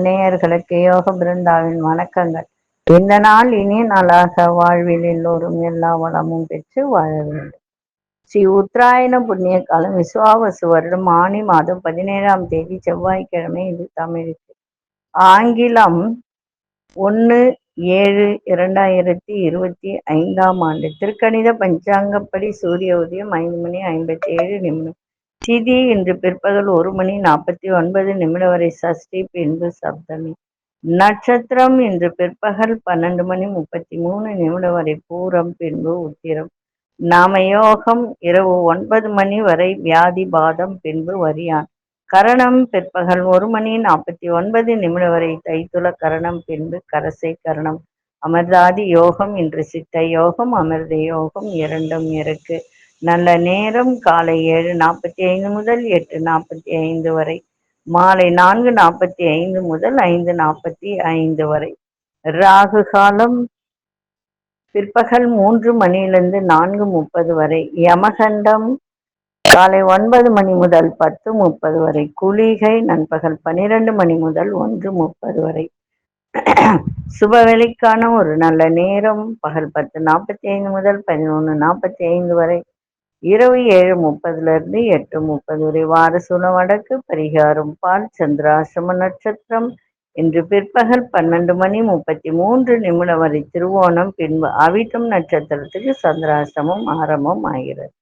நேயர்களுக்கு யோக பிருந்தாவின் வணக்கங்கள். இந்த நாள் இனிய நாளாக வாழ்வில் எல்லோரும் எல்லா வளமும் பெற்று வாழ வேண்டும். ஸ்ரீ உத்தராயண புண்ணிய காலம் விசுவாவசு வருடம் ஆனி மாதம் 17ஆம் தேதி செவ்வாய்க்கிழமை. இது தமிழுக்கு ஆங்கிலம் 1/7/2025 ஆண்டு. திருக்கணித பஞ்சாங்கப்படி சூரிய உதயம் 5:57. திதி இன்று பிற்பகல் 1:49 வரை சஷ்டி, பின்பு சப்தமி. நட்சத்திரம் இன்று பிற்பகல் 12:33 வரை பூரம், பின்பு உத்திரம். நாமயோகம் இரவு 9 வரை வியாதி பாதம், பின்பு வரியான். கரணம் பிற்பகல் 1:49 வரை தைத்துல கரணம், பின்பு கரசை கரணம். அமிர்தாதி யோகம் இன்று சித்த யோகம், அமிர்த யோகம் இரண்டும் இருக்கு. நல்ல நேரம் காலை 7:45 முதல் 8:45 வரை, மாலை 4:45 முதல் 5:45 வரை. ராகு காலம் பிற்பகல் 3 மணியிலிருந்து 4:30 வரை. யமகண்டம் காலை 9 மணி முதல் 10:30 வரை. குளிகை நண்பகல் 12 மணி முதல் 1:30 வரை. சுபவேளைக்கான ஒரு நல்ல நேரம் பகல் 10:45 முதல் 11:45 வரை. இரவு 7:30 8:30 வரை. வாரசூலம் வடக்கு. பரிகாரம் பால். சந்திராசிரம நட்சத்திரம் இன்று பிற்பகல் 12:33 வரை திருவோணம், பின்பு அவிட்டம் நட்சத்திரத்துக்கு சந்திராசிரமம் ஆரம்பம் ஆகிறது.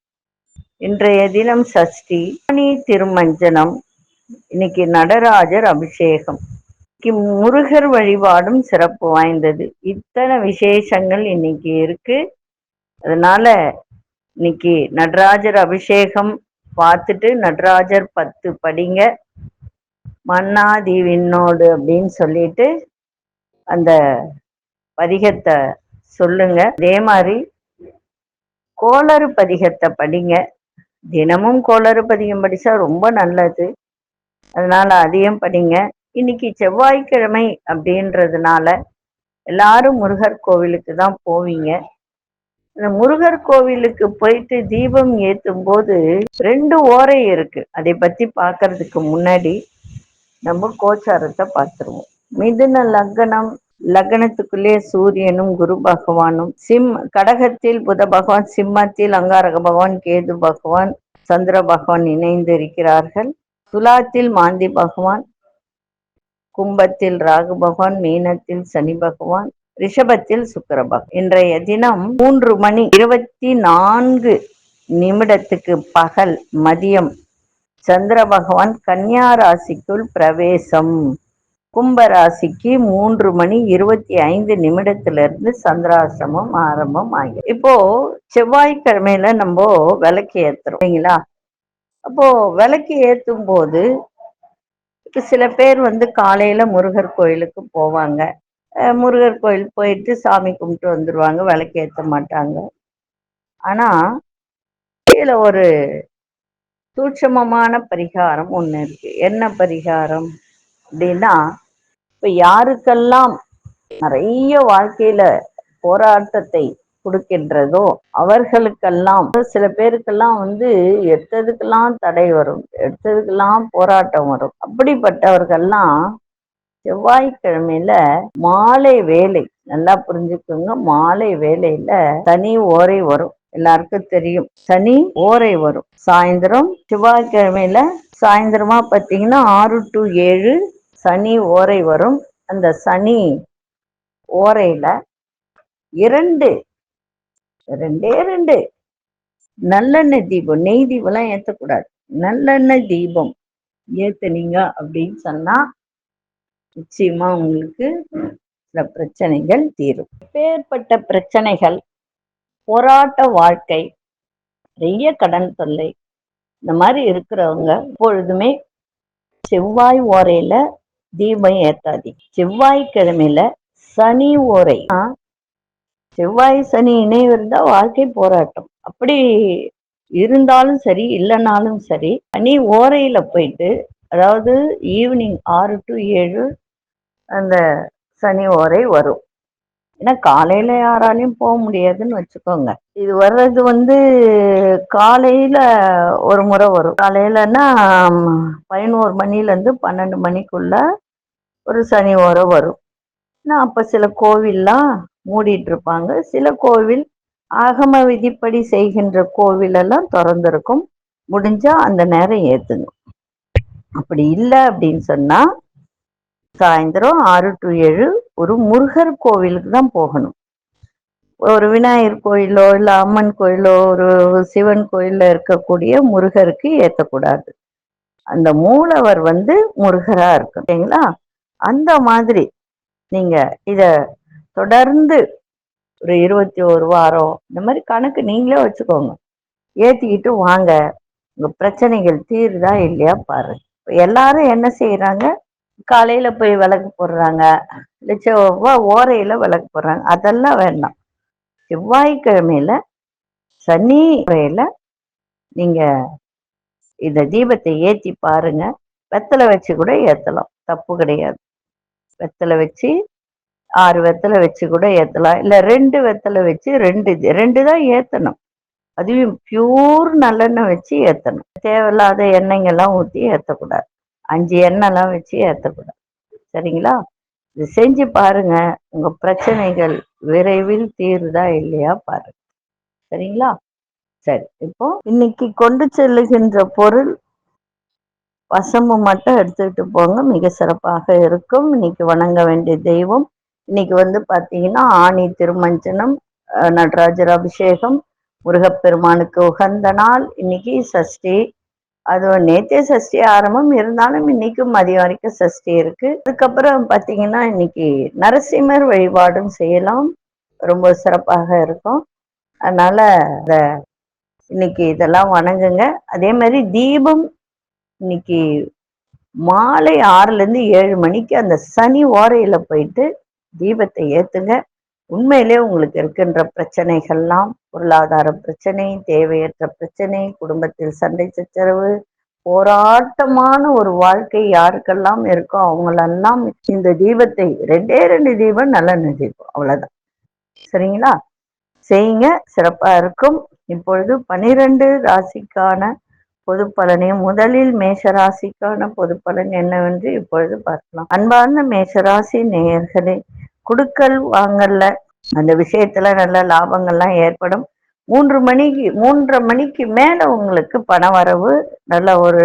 இன்றைய தினம் சஷ்டி, திருமஞ்சனம். இன்னைக்கு நடராஜர் அபிஷேகம். முருகர் வழிபாடும் சிறப்பு வாய்ந்தது. இத்தனை விசேஷங்கள் இன்னைக்கு இருக்கு. அதனால இன்னைக்கு நடராஜர் அபிஷேகம் பார்த்துட்டு நடராஜர் 10 படிங்க. மன்னாதி விண்ணோடு அப்படின்னு சொல்லிட்டு அந்த பதிகத்தை சொல்லுங்க. அதே மாதிரி கோளறு பதிகத்தை படிங்க. தினமும் கோளறு பதிகம் படிச்சா ரொம்ப நல்லது. அதனால அதையும் படிங்க. இன்னைக்கு செவ்வாய்க்கிழமை அப்படின்றதுனால எல்லாரும் முருகர் கோவிலுக்கு தான் போவீங்க. இந்த முருகர் கோவிலுக்கு போயிட்டு தீபம் ஏற்றும் போது 2 ஓரை இருக்கு. அதை பத்தி பார்க்கறதுக்கு முன்னாடி நம்ம கோச்சாரத்தை பார்த்துருவோம். மிதுன லக்னம். லக்னத்துக்குள்ளே சூரியனும் குரு பகவானும், கடகத்தில் புத பகவான், சிம்மத்தில் அங்காரக பகவான், கேது பகவான், சந்திர பகவான் இணைந்து இருக்கிறார்கள். துலாத்தில் மாந்தி பகவான், கும்பத்தில் ராகு பகவான், மீனத்தில் சனி பகவான், ரிஷபத்தில் சுக்கிர பகவான். இன்றைய தினம் 3:24 பகல் மதியம் சந்திர பகவான் கன்னியா ராசிக்குள் பிரவேசம். கும்ப ராசிக்கு 3:25 சந்திராசிரமம் ஆரம்பம் ஆகும். இப்போ செவ்வாய்க்கிழமையில நம்ம விளக்கு ஏத்துறோம் இல்லைங்களா? அப்போ விளக்கு ஏற்றும் போது சில பேர் காலையில முருகர் கோயிலுக்கு போவாங்க. முருகர் கோயில் போயிட்டு சாமி கும்பிட்டு வந்துருவாங்க, விளக்கு ஏற்ற மாட்டாங்க. ஆனா இதுல ஒரு சூட்சமமான பரிகாரம் ஒண்ணு இருக்கு. என்ன பரிகாரம் அப்படின்னா, இப்ப யாருக்கெல்லாம் நிறைய வாழ்க்கையில போராட்டத்தை கொடுக்கின்றதோ அவர்களுக்கெல்லாம், சில பேருக்கெல்லாம் எடுத்ததுக்கெல்லாம் தடை வரும், எடுத்ததுக்கெல்லாம் போராட்டம் வரும். அப்படிப்பட்டவர்கள்லாம் செவ்வாய்க்கிழமையில மாலை வேலை, நல்லா புரிஞ்சுக்கோங்க, மாலை வேலையில சனி ஓரை வரும். எல்லாருக்கும் தெரியும் சனி ஓரை வரும். சாயந்தரம் செவ்வாய்க்கிழமையில சாயந்தரமா பார்த்தீங்கன்னா 6 to 7 சனி ஓரை வரும். அந்த சனி ஓரையில ரெண்டே நல்லெண்ணெய் தீபம், நெய் தீபம்லாம் ஏற்றக்கூடாது, நல்லெண்ணெய் தீபம் ஏத்துனீங்க அப்படின்னு சொன்னா நிச்சயமா உங்களுக்கு சில பிரச்சனைகள் தீரும். எப்பேற்பட்ட பிரச்சனைகள், போராட்ட வாழ்க்கை, நிறைய கடன் தொல்லை, இந்த மாதிரி இருக்கிறவங்க எப்பொழுதுமே செவ்வாய் ஓரையில தீபம் ஏத்தாதீங்க. செவ்வாய்க்கிழமையில சனி ஓரை, செவ்வாய் சனி இணைவு இருந்தா வாழ்க்கை போராட்டம். அப்படி இருந்தாலும் சரி, இல்லைனாலும் சரி, சனி ஓரையில போயிட்டு, அதாவது ஈவினிங் 6 to 7 அந்த சனி ஓரை வரும். ஏன்னா காலையில யாராலையும் போக முடியாதுன்னு வச்சுக்கோங்க. இது வர்றது காலையில ஒரு முறை வரும். காலையிலன்னா 11 மணில இருந்து 12 மணிக்குள்ள ஒரு சனி ஓரை வரும். அப்ப சில கோவில்லாம் மூடிட்டு இருப்பாங்க. சில கோவில் ஆகம விதிப்படி செய்கின்ற கோவில் எல்லாம் திறந்திருக்கும். முடிஞ்சா அந்த நேரம் ஏத்துங்க. அப்படி இல்லை அப்படின்னு சொன்னா சாயந்தரம் 6 to 7 ஒரு முருகர் கோவிலுக்கு தான் போகணும். ஒரு விநாயகர் கோயிலோ இல்ல அம்மன் கோயிலோ ஒரு சிவன் கோயில்ல இருக்கக்கூடிய முருகருக்கு ஏத்தக்கூடாது. அந்த மூலவர் முருகரா இருக்கும் சரிங்களா. அந்த மாதிரி நீங்க இத தொடர்ந்து ஒரு 21 வாரம் இந்த மாதிரி கணக்கு நீங்களே வச்சுக்கோங்க. ஏத்திக்கிட்டு வாங்க, உங்க பிரச்சனைகள் தீருதா இல்லையா பாருங்க. எல்லாரும் என்ன செய்யறாங்க, காலையில போய் விளக்கு போடுறாங்க, இல்ல செவ்வாய் ஓரையில விளக்கு போடுறாங்க. அதெல்லாம் வேண்டாம். செவ்வாய்க்கிழமையில சனி ஓரையில நீங்க இந்த தீபத்தை ஏத்தி பாருங்க. வெத்தலை வச்சு கூட ஏத்தலாம், தப்பு கிடையாது. வெத்தலை வச்சு 6 வெத்தலை வச்சு கூட ஏத்தலாம். இல்ல 2 வெத்தலை வச்சு 2 தான் ஏத்தணும். அதுவும் பியூர் நல்லெண்ணெய் வச்சு ஏத்தணும். தேவையில்லாத எண்ணெய்ங்கெல்லாம் ஊற்றி ஏத்தக்கூடாது. 5 எண்ணெய்லாம் வச்சு ஏத்தக்கூடாது. சரிங்களா. இது செஞ்சு பாருங்க, உங்க பிரச்சனைகள் விரைவில் தீருதா இல்லையா பாருங்க. சரிங்களா. சரி, இப்போ இன்னைக்கு கொண்டு செல்லுகின்ற பொருள் வசம்பு மட்டும் எடுத்துக்கிட்டு போங்க, மிக சிறப்பாக இருக்கும். இன்னைக்கு வணங்க வேண்டிய தெய்வம் இன்னைக்கு பாத்தீங்கன்னா ஆணி திருமஞ்சனம், நடராஜர் அபிஷேகம், முருகப்பெருமானுக்கு உகந்த நாள். இன்னைக்கு சஷ்டி, அது நேத்தே சஷ்டி ஆரம்பம் இருந்தாலும் இன்னைக்கு மதியம் வரைக்கும் சஷ்டி இருக்கு. அதுக்கப்புறம் பாத்தீங்கன்னா இன்னைக்கு நரசிம்மர் வழிபாடும் செய்யலாம், ரொம்ப சிறப்பாக இருக்கும். அதனால இன்னைக்கு இதெல்லாம் வணங்குங்க. அதே மாதிரி தீபம் இன்னைக்கு மாலை 6ல இருந்து 7 மணிக்கு அந்த சனி ஓரையில போயிட்டு தீபத்தை ஏத்துங்க. உண்மையிலே உங்களுக்கு இருக்கின்ற பிரச்சனைகள்லாம், பொருளாதார பிரச்சனை, தேவையற்ற பிரச்சனை, குடும்பத்தில் சண்டை சச்சரவு, போராட்டமான ஒரு வாழ்க்கை யாருக்கெல்லாம் இருக்கோ அவங்களெல்லாம் இந்த தீபத்தை 2 தீபம் நல்லெண்ணெய் தீபம் அவ்வளவுதான். சரிங்களா. செய்யுங்க, சிறப்பா இருக்கும். இப்பொழுது 12 ராசிக்கான பொது பலனையும் முதலில் மேஷ ராசிக்கான பொது பலன் என்னவென்று இப்பொழுது பார்க்கலாம். அன்பார்ந்த மேஷராசி நேயர்களே, குடுக்கல் வாங்கல்ல அந்த விஷயத்துல நல்ல லாபங்கள்லாம் ஏற்படும். 3:30 மணிக்கு மேல உங்களுக்கு பண வரவு நல்ல ஒரு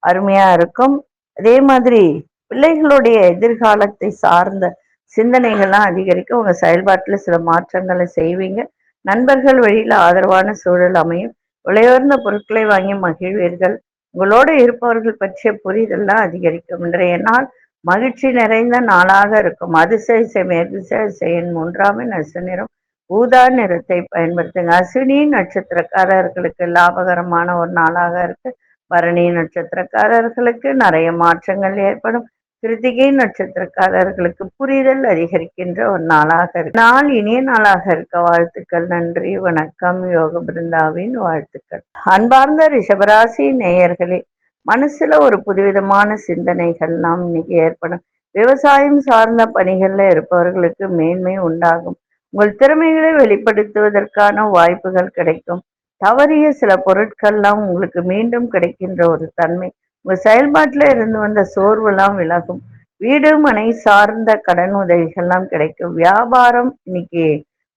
அருமையா இருக்கும். அதே மாதிரி பிள்ளைகளுடைய எதிர்காலத்தை சார்ந்த சிந்தனைகள்லாம் அதிகரிக்கும். உங்க செயல்பாட்டுல சில மாற்றங்களை செய்வீங்க. நண்பர்கள் வழியில ஆதரவான சூழல் அமையும். விலையுயர்ந்த பொருட்களை வாங்கி மகிழ்வீர்கள். உங்களோடு இருப்பவர்கள் பற்றிய புரிதல்லாம் அதிகரிக்கும். இன்றைய நாள் மகிழ்ச்சி நிறைந்த நாளாக இருக்கும். அதிசய மேதிசயன் 3ஆம் நட்ச நிறம் ஊதா நிறத்தை பயன்படுத்துங்க. அஸ்வினி நட்சத்திரக்காரர்களுக்கு லாபகரமான ஒரு நாளாக இருக்கு. பரணி நட்சத்திரக்காரர்களுக்கு நிறைய மாற்றங்கள் ஏற்படும். கிருத்திகை நட்சத்திரக்காரர்களுக்கு புரிதல் அதிகரிக்கின்ற ஒரு நாளாக இருக்கு. நாள் இனிய நாளாக இருக்க வாழ்த்துக்கள். நன்றி, வணக்கம். யோக பிருந்தாவின் வாழ்த்துக்கள். அன்பார்ந்த ரிஷபராசி நேயர்களே, மனசுல ஒரு புதுவிதமான சிந்தனைகள்லாம் இன்னைக்கு ஏற்படும். விவசாயம் சார்ந்த பணிகள்ல இருப்பவர்களுக்கு மேன்மை உண்டாகும். உங்கள் திறமைகளை வெளிப்படுத்துவதற்கான வாய்ப்புகள் கிடைக்கும். தவறிய சில பொருட்கள்லாம் உங்களுக்கு மீண்டும் கிடைக்கின்ற ஒரு தன்மை. உங்க செயல்பாட்டுல இருந்து வந்த சோர்வெல்லாம் விலகும். வீடு மனை சார்ந்த கடன் உதவிகள்லாம் கிடைக்கும். வியாபாரம் இன்னைக்கு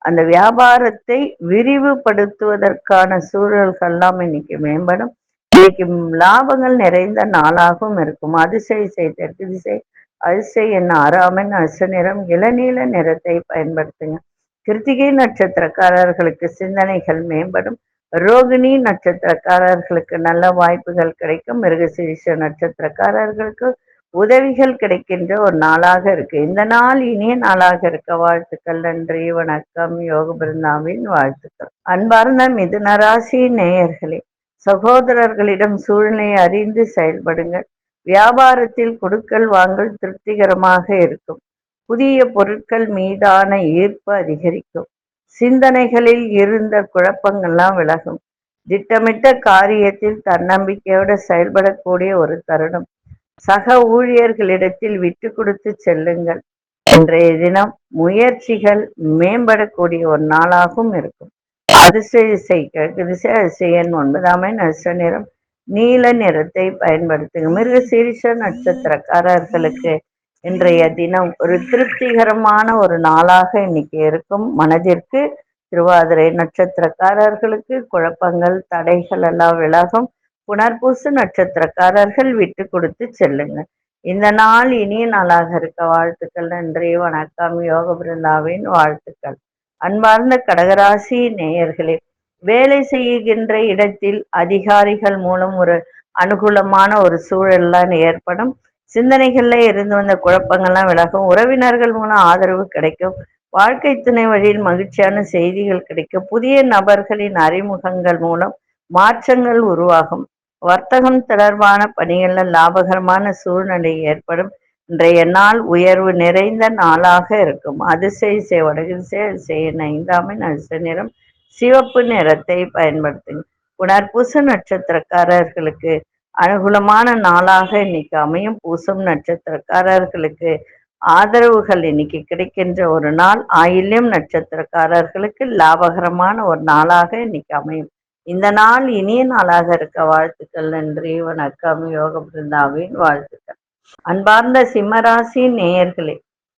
அந்த வியாபாரத்தை விரிவுபடுத்துவதற்கான சூழல்கள்லாம் இன்னைக்கு மேம்படும். இன்னைக்கு லாபங்கள் நிறைந்த நாளாகவும் இருக்கும். அதிசய தெற்கு திசை அதிசய என்ன 6ஆம் அசு நிறம் இளநீல நிறத்தை பயன்படுத்துங்க. கிருத்திகை நட்சத்திரக்காரர்களுக்கு சிந்தனைகள் மேம்படும். ரோகிணி நட்சத்திரக்காரர்களுக்கு நல்ல வாய்ப்புகள் கிடைக்கும். மிருகசீரிஷ நட்சத்திரக்காரர்களுக்கு உதவிகள் கிடைக்கின்ற ஒரு நாளாக இருக்கு. இந்த நாள் இனிய நாளாக இருக்க வாழ்த்துக்கள். நன்றி, வணக்கம். யோக பிருந்தாவின் வாழ்த்துக்கள். அன்பார்ந்த மிதுன ராசி நேயர்களே, சகோதரர்களிடம் சூழ்நிலையை அறிந்து செயல்படுங்கள். வியாபாரத்தில் கொடுக்கல் வாங்கல் திருப்திகரமாக இருக்கும். புதிய பொருட்கள் மீதான ஈர்ப்பு அதிகரிக்கும். சிந்தனைகளில் இருந்த குழப்பங்கள்லாம் விலகும். திட்டமிட்ட காரியத்தில் தன்னம்பிக்கையோடு செயல்படக்கூடிய ஒரு தருணம். சக ஊழியர்களிடத்தில் விட்டு கொடுத்து செல்லுங்கள். இன்றைய தினம் முயற்சிகள் மேம்படக்கூடிய ஒரு நாளாகவும் இருக்கும். அதிசயன் 9ஆம் நட்ச நிறம் நீல நிறத்தை பயன்படுத்துங்க. மிருகசீரிஷ நட்சத்திரக்காரர்களுக்கு இன்றைய தினம் ஒரு திருப்திகரமான ஒரு நாளாக இன்னைக்கு இருக்கும். மனதிற்கு திருவாதிரை நட்சத்திரக்காரர்களுக்கு குழப்பங்கள் தடைகள் எல்லாம் விலகும். புனர்பூச நட்சத்திரக்காரர்கள் விட்டு கொடுத்து செல்லுங்க. இந்த நாள் இனிய நாளாக இருக்க வாழ்த்துக்கள். நன்றி, வணக்கம். யோக பிருந்தாவின் வாழ்த்துக்கள். அன்பார்ந்த கடகராசி நேயர்களே, வேலை செய்கின்ற இடத்தில் அதிகாரிகள் மூலம் ஒரு அனுகூலமான ஒரு சூழல்லாம் ஏற்படும். சிந்தனைகள்ல இருந்து வந்த குழப்பங்கள்லாம் விலகும். உறவினர்கள் மூலம் ஆதரவு கிடைக்கும். வாழ்க்கை துணை வழியில் மகிழ்ச்சியான செய்திகள் கிடைக்கும். புதிய நபர்களின் அறிமுகங்கள் மூலம் மாற்றங்கள் உருவாகும். வர்த்தகம் தொடர்பான பணிகள்ல லாபகரமான சூழ்நிலை ஏற்படும். இன்றைய நாள் உயர்வு நிறைந்த நாளாக இருக்கும். அதிசய வடகிசை 5ஆம் நட்ச நிறம் சிவப்பு நிறத்தை பயன்படுத்துங்க. புனர்பூச நட்சத்திரக்காரர்களுக்கு அனுகூலமான நாளாக இன்னைக்கு அமையும். பூசம் நட்சத்திரக்காரர்களுக்கு ஆதரவுகள் இன்னைக்கு கிடைக்கின்ற ஒரு நாள். ஆயில்யம் நட்சத்திரக்காரர்களுக்கு லாபகரமான ஒரு நாளாக இன்னைக்கு அமையும். இந்த நாள் இனிய நாளாக இருக்க வாழ்த்துக்கள். நன்றி, வணக்கம். யோக பிருந்தாவின் வாழ்த்துக்கள். அன்பார்ந்த சிம்மராசி நேயர்களே,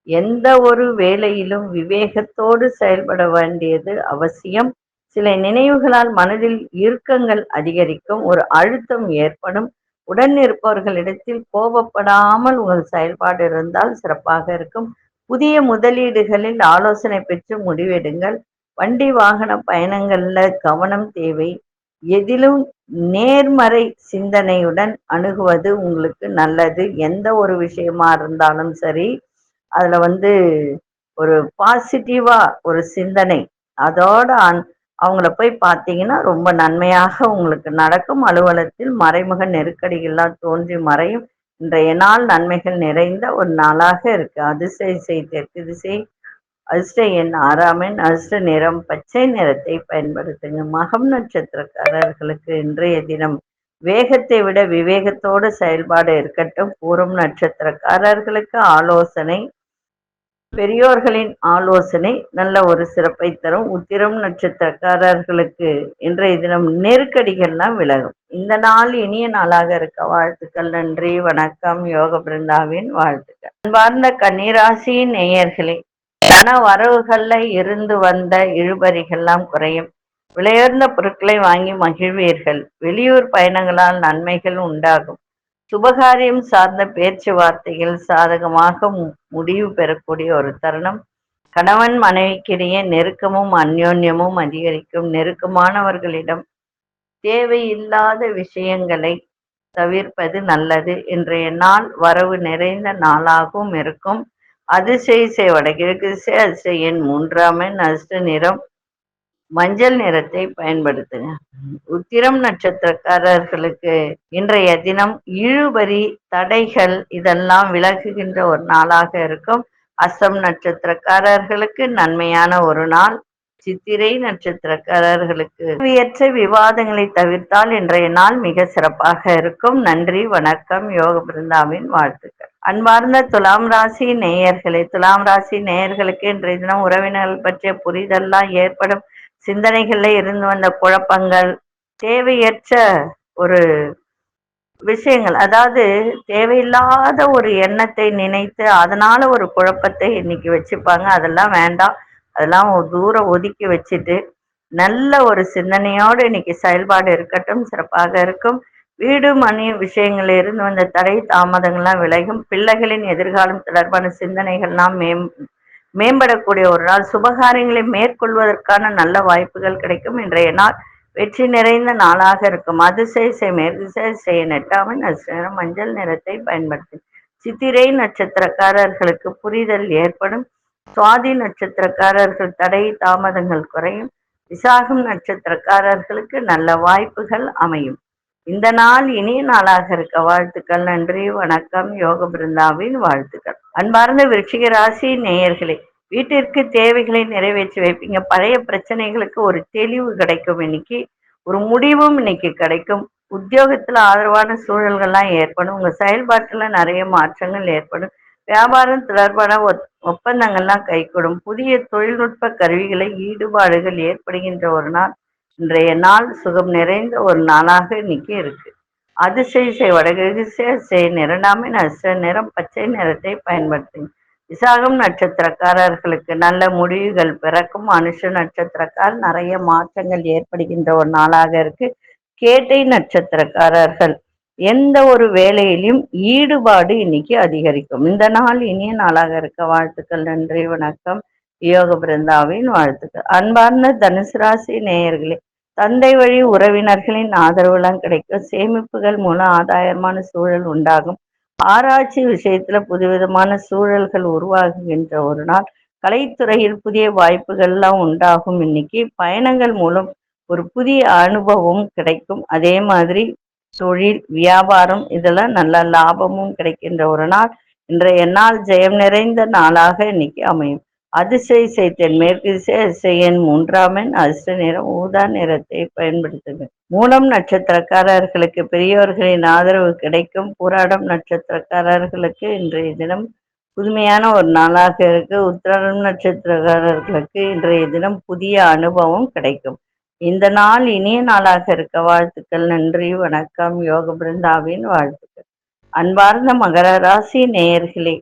எந்த ஒரு வேலையிலும் விவேகத்தோடு செயல்பட வேண்டியது அவசியம். சில நினைவுகளால் மனதில் இறுக்கங்கள் அதிகரிக்கும். ஒரு அழுத்தம் ஏற்படும். உடன் இருப்பவர்களிடத்தில் கோபப்படாமல் உங்கள் செயல்பாடு இருந்தால் சிறப்பாக இருக்கும். புதிய முதலீடுகளில் ஆலோசனை பெற்று முடிவெடுங்கள். வண்டி வாகன பயணங்கள்ல கவனம் தேவை. எதிலும் நேர்மறை சிந்தனையுடன் அணுகுவது உங்களுக்கு நல்லது. எந்த ஒரு விஷயமா இருந்தாலும் சரி, அதுல ஒரு பாசிட்டிவா ஒரு சிந்தனை அதோட அவங்கள போய் பார்த்தீங்கன்னா ரொம்ப நன்மையாக உங்களுக்கு நடக்கும். அலுவலகத்தில் மறைமுக நெருக்கடிகள்லாம் தோன்றி மறையும். இன்றைய நாள் நன்மைகள் நிறைந்த ஒரு நாளாக இருக்கு. அதிசய தெற்கு திசை அதிர்ஷ்ட எண் 6ஆம் எண் அதிர்ஷ்ட நிறம் பச்சை நிறத்தை பயன்படுத்துங்க. மகம் நட்சத்திரக்காரர்களுக்கு இன்றைய தினம் வேகத்தை விட விவேகத்தோடு செயல்பாடு இருக்கட்டும். பூரம் நட்சத்திரக்காரர்களுக்கு ஆலோசனை, பெரியோர்களின் ஆலோசனை நல்ல ஒரு சிறப்பை தரும். உத்திரம் நட்சத்திரக்காரர்களுக்கு இன்றைய தினம் நெருக்கடிகள்லாம் விலகும். இந்த நாள் இனிய நாளாக இருக்க வாழ்த்துக்கள். நன்றி, வணக்கம். யோக பிருந்தாவின் வாழ்த்துக்கள். அன்பார்ந்த கன்னிராசி நேயர்களே, பண வரவுகள்ல இருந்து வந்த இழுபறிகள்லாம் குறையும். விலையுயர்ந்த பொருட்களை வாங்கி மகிழ்வீர்கள். வெளியூர் பயணங்களால் நன்மைகள் உண்டாகும். சுபகாரியம் சார்ந்த பேச்சுவார்த்தைகள் சாதகமாக முடிவு பெறக்கூடிய ஒரு தருணம். கணவன் மனைவிக்கிடையே நெருக்கமும் அந்யோன்யமும் அதிகரிக்கும். நெருக்கமானவர்களிடம் தேவையில்லாத விஷயங்களை தவிர்ப்பது நல்லது. இன்றைய நாள் வரவு நிறைந்த நாளாகவும் இருக்கும். அதிசய வடகிழக்கு திசை அதிர்ஷ்ட எண் 3ஆம் எண் அதிர்ஷ்ட நிறம் மஞ்சள் நிறத்தை பயன்படுத்துங்க. உத்திரம் நட்சத்திரக்காரர்களுக்கு இன்றைய தினம் இழுபறி தடைகள் இதெல்லாம் விலகுகின்ற ஒரு நாளாக இருக்கும். அஸ்தம் நட்சத்திரக்காரர்களுக்கு நன்மையான ஒரு நாள். சித்திரை நட்சத்திரக்காரர்களுக்கு தேவையற்ற விவாதங்களை தவிர்த்தால் இன்றைய நாள் மிக சிறப்பாக இருக்கும். நன்றி, வணக்கம். யோக பிருந்தாவின் வாழ்த்துக்கள். அன்பார்ந்த துலாம் ராசி நேயர்களே, துலாம் ராசி நேயர்களுக்கு இன்றைய தினம் உறவினர்கள் பற்றிய புரிதல்லாம் ஏற்படும். சிந்தனைகள்ல இருந்து வந்த குழப்பங்கள், தேவையற்ற ஒரு விஷயங்கள், அதாவது தேவையில்லாத ஒரு எண்ணத்தை நினைத்து அதனால ஒரு குழப்பத்தை இன்னைக்கு வச்சுப்பாங்க. அதெல்லாம் வேண்டாம். அதெல்லாம் தூரம் ஒதுக்கி வச்சுட்டு நல்ல ஒரு சிந்தனையோடு இன்னைக்கு செயல்பாடு இருக்கட்டும். சிறப்பாக இருக்கும். வீடு மணி விஷயங்கள்ல இருந்து வந்த தடை தாமதங்கள்லாம் விலகும். பிள்ளைகளின் எதிர்காலம் தொடர்பான சிந்தனைகள்லாம் மேம்படக்கூடிய ஒரு நாள். சுபகாரியங்களை மேற்கொள்வதற்கான நல்ல வாய்ப்புகள் கிடைக்கும். இன்றைய நாள் வெற்றி நிறைந்த நாளாக இருக்கும். அதிசய மேற்திசை 8ஆம் எண் மஞ்சள் நிறத்தை பயன்படுத்தி. சித்திரை நட்சத்திரக்காரர்களுக்கு புரிதல் ஏற்படும். சுவாதி நட்சத்திரக்காரர்கள் தடை தாமதங்கள் குறையும். விசாகம் நட்சத்திரக்காரர்களுக்கு நல்ல வாய்ப்புகள் அமையும். இந்த நாள் இனிய நாளாக இருக்க வாழ்த்துக்கள். நன்றி, வணக்கம். யோக பிருந்தாவின் வாழ்த்துக்கள். அன்பார்ந்த விருச்சிக ராசி நேயர்களே, வீட்டிற்கு தேவைகளை நிறைவேற்றி வைப்பீங்க. பழைய பிரச்சனைகளுக்கு ஒரு தெளிவு கிடைக்கும். இன்னைக்கு ஒரு முடிவும் இன்னைக்கு கிடைக்கும். உத்தியோகத்துல ஆதரவான சூழல்கள்லாம் ஏற்படும். உங்க செயல்பாட்டுல நிறைய மாற்றங்கள் ஏற்படும். வியாபாரம் தொடர்பான ஒப்பந்தங்கள்லாம் கைகூடும். புதிய தொழில்நுட்ப கருவிகளை ஈடுபாடுகள் ஏற்படுகின்ற ஒரு நாள். இன்றைய நாள் சுகம் நிறைந்த ஒரு நாளாக இன்னைக்கு இருக்கு. அதிசய வடகிழக்கு இரண்டாமை நட்சத்திர நிறம் பச்சை நிறத்தை பயன்படுத்துங்க. விசாகம் நட்சத்திரக்காரர்களுக்கு நல்ல முடிவுகள் பிறக்கும். அனுஷ நட்சத்திரக்கார் நிறைய மாற்றங்கள் ஏற்படுகின்ற ஒரு நாளாக இருக்கு. கேட்டை நட்சத்திரக்காரர்கள் எந்த ஒரு வேலையிலும் ஈடுபாடு இன்னைக்கு அதிகரிக்கும். இந்த நாள் இனிய நாளாக இருக்க வாழ்த்துக்கள். நன்றி, வணக்கம். யோக பிருந்தாவின் வாழ்த்துக்கள். அன்பார்ந்த தனுசு ராசி நேயர்களே, தந்தை வழி உறவினர்களின் ஆதரவுலாம் கிடைக்கும். சேமிப்புகள் மூலம் ஆதாயமான சூழல் உண்டாகும். ஆராய்ச்சி விஷயத்துல புதுவிதமான சூழல்கள் உருவாகுகின்ற ஒரு நாள். கலைத்துறையில் புதிய வாய்ப்புகள்லாம் உண்டாகும். இன்னைக்கு பயணங்கள் மூலம் ஒரு புதிய அனுபவம் கிடைக்கும். அதே மாதிரி தொழில் வியாபாரம் இதெல்லாம் நல்ல லாபமும் கிடைக்கின்ற ஒரு நாள். இன்றைய நாள் ஜெயம் நிறைந்த நாளாக இன்னைக்கு அமையும். அதிசய தென்மேற்கு திசை மூன்றாம் எண் அதிர்ஷ்ட நிறம் ஊதா நிறத்தை பயன்படுத்துங்க. மூலம் நட்சத்திரக்காரர்களுக்கு பெரியவர்களின் ஆதரவு கிடைக்கும். பூராடம் நட்சத்திரக்காரர்களுக்கு இன்றைய தினம் புதுமையான ஒரு நாளாக இருக்கு. உத்திராடம் நட்சத்திரக்காரர்களுக்கு இன்றைய தினம் புதிய அனுபவம் கிடைக்கும். இந்த நாள் இனிய நாளாக இருக்க வாழ்த்துக்கள். நன்றி, வணக்கம். யோக பிருந்தாவின் வாழ்த்துக்கள். அன்பார்ந்த மகர ராசி நேயர்களே,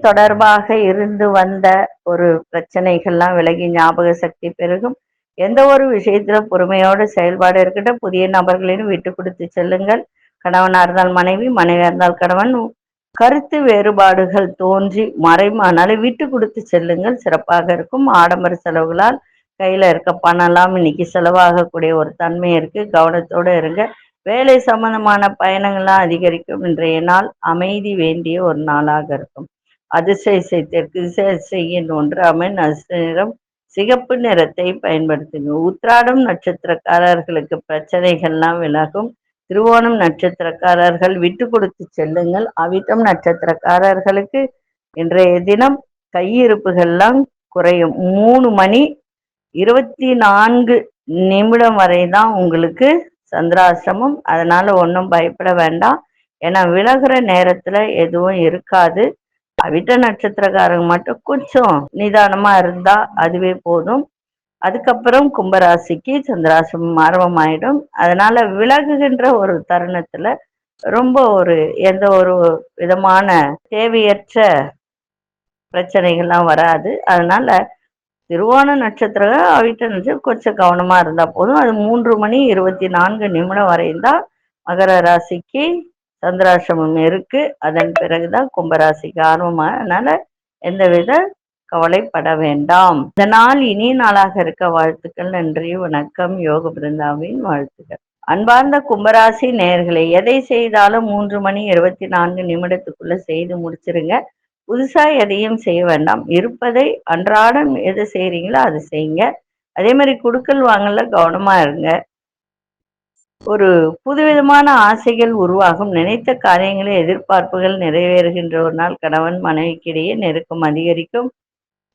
தொடர்பாக இருந்து வந்த ஒரு பிரச்சனைகள்லாம் விலகி ஞாபக சக்தி பெருகும். எந்த ஒரு விஷயத்துல பொறுமையோட செயல்பாடு இருக்கட்டும். புதிய நபர்களின் விட்டு கொடுத்து செல்லுங்கள். கணவனா இருந்தால் மனைவி, மனைவியா இருந்தால் கணவன், கருத்து வேறுபாடுகள் தோன்றி மறைமானாலும் விட்டு கொடுத்து செல்லுங்கள், சிறப்பாக இருக்கும். ஆடம்பர செலவுகளால் கையில இருக்க பணம்லாம் இன்னைக்கு செலவாகக்கூடிய ஒரு தன்மை இருக்கு. கவனத்தோட இருங்க. வேலை சம்பந்தமான பயணங்கள்லாம் அதிகரிக்கும். இன்றைய நாள் அமைதி வேண்டிய ஒரு நாளாக இருக்கும். அதிசய தெற்கு திசையின் ஒன்றாமை நிறம் சிகப்பு நிறத்தை பயன்படுத்துங்க. உத்திராடம் நட்சத்திரக்காரர்களுக்கு பிரச்சனைகள்லாம் விலகும். திருவோணம் நட்சத்திரக்காரர்கள் விட்டு கொடுத்து செல்லுங்கள். அவிட்டம் நட்சத்திரக்காரர்களுக்கு இன்றைய தினம் கையிருப்புகள்லாம் குறையும். 3:24 வரை தான் உங்களுக்கு சந்திராசிரமம். அதனால ஒன்றும் பயப்பட வேண்டாம். ஏன்னா விலகுற நேரத்துல எதுவும் இருக்காது. அவிட்ட நட்சத்திரக்காரங்க மட்டும் கொஞ்சம் நிதானமா இருந்தா அதுவே போதும். அதுக்கப்புறம் கும்பராசிக்கு சந்திராசிரமம் ஆரம்பமாயிடும். அதனால விலகுகின்ற ஒரு தருணத்துல ரொம்ப எந்த ஒரு விதமான தேவையற்ற பிரச்சனைகள்லாம் வராது. அதனால திருவோண நட்சத்திரம் அவிட்ட நட்சத்திரம் கொஞ்சம் கவனமா இருந்தா போதும். அது 3:24 வரையும் தான் மகர ராசிக்கு சந்திராசிரமம் இருக்கு. அதன் பிறகுதான் கும்பராசிக்கு ஆரம்பமா. அதனால எந்தவித கவலைப்பட வேண்டாம். இந்த நாள் இனிய நாளாக இருக்க வாழ்த்துக்கள். நன்றி, வணக்கம். யோக பிருந்தாவின் வாழ்த்துக்கள். அன்பார்ந்த கும்பராசி நேயர்களே, எதை செய்தாலும் 3:24 செய்து முடிச்சிருங்க. புதுசா எதையும் செய்ய வேண்டாம். இருப்பதை அன்றாடம் எது செய்றீங்களோ அது செய்யுங்க. அதே மாதிரி குடுக்கல் வாங்கல கவனமா இருங்க. ஒரு புதுவிதமான ஆசைகள் உருவாகும். நினைத்த காரியங்களை எதிர்பார்ப்புகள் நிறைவேறுகின்ற ஒரு நாள். கணவன் மனைவிக்கிடையே நெருக்கம் அதிகரிக்கும்.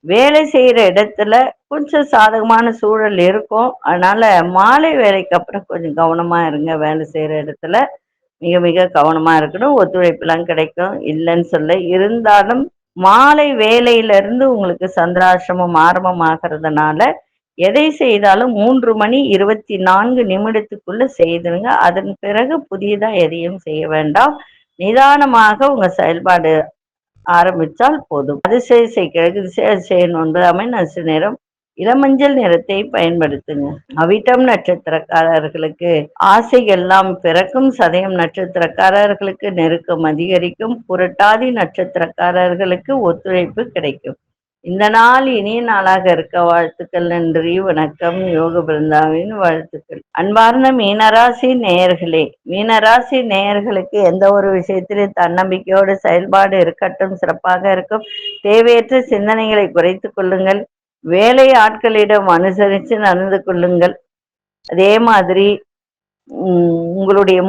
வேலை செய்யற இடத்துல கொஞ்சம் சாதகமான சூழல் இருக்கும். அதனால மாலை வேலைக்கு அப்புறம் கொஞ்சம் கவனமா இருங்க. வேலை செய்யற இடத்துல மிக மிக கவனமா இருக்கணும். ஒத்துழைப்புலாம் கிடைக்கும், இல்லைன்னு சொல்ல. இருந்தாலும் மாலை வேலையில இருந்து உங்களுக்கு சந்திராசிரமம் ஆரம்பமாகிறதுனால எதை செய்தாலும் 3:24 செய்திருங்க. அதன் பிறகு புதியதா எதையும் செய்ய வேண்டாம். நிதானமாக உங்க செயல்பாடு ஆரம்பித்தால் போதும். அதிசய கிழக்கு திசை 9 நட்ச நிறம் இளமஞ்சள் நிறத்தை பயன்படுத்துங்க. அவிட்டம் நட்சத்திரக்காரர்களுக்கு ஆசைகள்லாம் பிறக்கும். சதயம் நட்சத்திரக்காரர்களுக்கு நெருக்கம் அதிகரிக்கும். புரட்டாதி நட்சத்திரக்காரர்களுக்கு ஒத்துழைப்பு கிடைக்கும். இந்த நாள் இனிய நாளாக இருக்க வாழ்த்துக்கள். நன்றி, வணக்கம். யோக பிருந்தாவின் வாழ்த்துக்கள். அன்பார்ந்த மீனராசி நேயர்களே, மீனராசி நேயர்களுக்கு எந்த ஒரு விஷயத்திலும் தன்னம்பிக்கையோடு செயல்பாடு இருக்கட்டும், சிறப்பாக இருக்கும். தேவையற்ற சிந்தனைகளை குறைத்து கொள்ளுங்கள். வேலை ஆட்களிடம் அனுசரித்து நடந்து கொள்ளுங்கள். அதே மாதிரி உங்களுடைய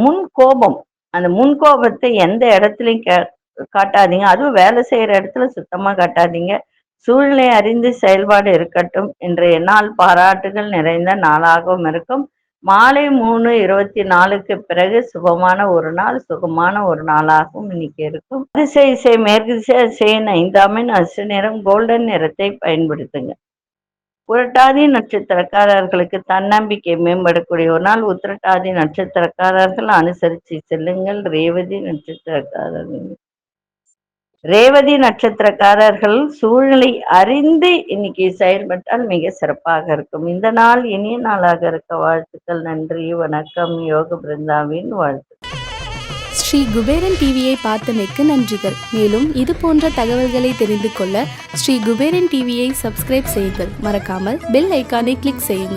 அந்த முன்கோபத்தை எந்த இடத்துலையும் காட்டாதீங்க. அதுவும் வேலை செய்யற இடத்துல சுத்தமா காட்டாதீங்க. சூழ்நிலை அறிந்து செயல்பாடு இருக்கட்டும். இன்றைய நாள் பாராட்டுகள் நிறைந்த நாளாகவும் இருக்கும். மாலை 3:24க்கு பிறகு சுகமான ஒரு நாளாகவும் இன்னைக்கு இருக்கும். அதிசய இசை மேற்கு திசை அதிசயின் 5ஆம் அசு நிறம் கோல்டன் நிறத்தை பயன்படுத்துங்க. புரட்டாதி நட்சத்திரக்காரர்களுக்கு தன்னம்பிக்கை மேம்படக்கூடிய ஒரு நாள். உத்திரட்டாதி நட்சத்திரக்காரர்கள் அனுசரித்து செல்லுங்கள். ரேவதி நட்சத்திரக்காரர்கள் சூழ்நிலை அறிந்து இன்னைக்கு செயல்பட்டால் மிக சிறப்பாக இருக்கும். இந்த நாள் இனிய நாளாக இருக்க வாழ்த்துக்கள். நன்றி, வணக்கம். யோக பிருந்தாவின் வாழ்த்து. ஸ்ரீ குபேரன் டிவியை பார்த்தமைக்கு நன்றிகள். மேலும் இது போன்ற தகவல்களை தெரிந்து கொள்ள ஸ்ரீ குபேரன் டிவியை சப்ஸ்கிரைப் செய்யுங்கள். மறக்காமல் பெல் ஐக்கானை கிளிக் செய்யுங்கள்.